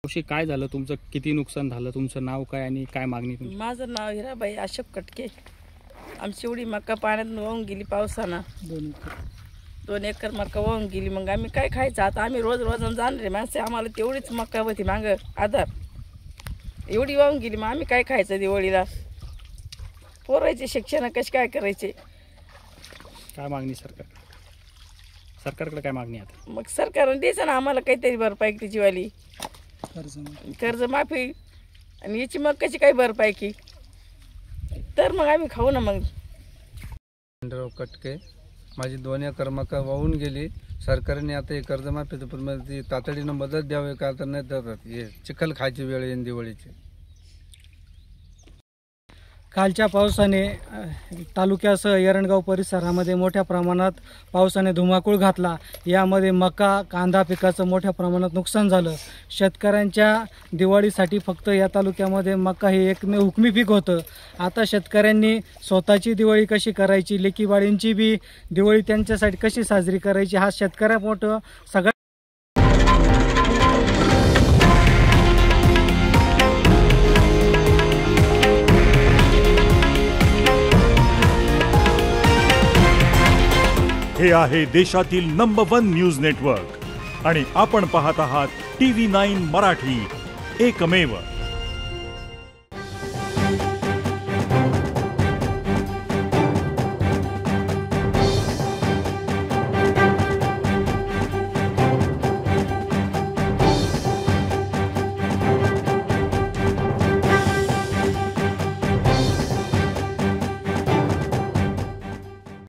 मावशी, काय झालं तुमचं? किती नुकसान झालं? तुमचं नाव काय आणि काय मागणी तुमची? माझं नाव हिराबाई अशोक कटके. आमची एवढी मका पाण्यात वाहून गेली पावसानं. 2 एकर मका वाहून गेली. मग आम्ही काय खायचं आता? आम्ही रोज जाणार रे माणसे. आम्हाला तेवढीच मका होती मागं आधार. एवढी वाहून गेली, मग आम्ही काय खायचं दिवाळीला? पोरायचे शिक्षण कसे काय करायचे? काय मागणी सरकारकडे काय मागणी आता? मग सरकारने द्यायचं ना आम्हाला काहीतरी भरपाई त्याची वाली. कर्जमाफी आणि याची मग कशी काय भरपाई की? तर मग आम्ही खाऊ ना. मग कटके, माझी 2 एकर मका वाहून गेली. सरकारने आता हे कर्जमाफीचं पण ती तातडीनं मदत द्यावी का? तर नाही देतात. हे चिखल खायची वेळ येईन दिवाळीची. कालच्या पावसाने तालुक्यासह एरणगाव परिसरामध्ये मोठ्या प्रमाणात पावसाने धुमाकूळ घातला. यामध्ये मका, कांदा पिकाचं मोठ्या प्रमाणात नुकसान झालं. शेतकऱ्यांच्या दिवाळीसाठी फक्त या तालुक्यामध्ये मका हे एकमेव हुकमी पीक होतं. आता शेतकऱ्यांनी स्वतःची दिवाळी कशी करायची, लेकीबाळींची बी दिवाळी त्यांच्यासाठी कशी साजरी करायची, हा शेतकऱ्यापोटं सगळ्या हे आहे देशातील नंबर 1 न्यूज नेटवर्क आणि आपण पाहत आहात TV9 मराठी, एकमेव.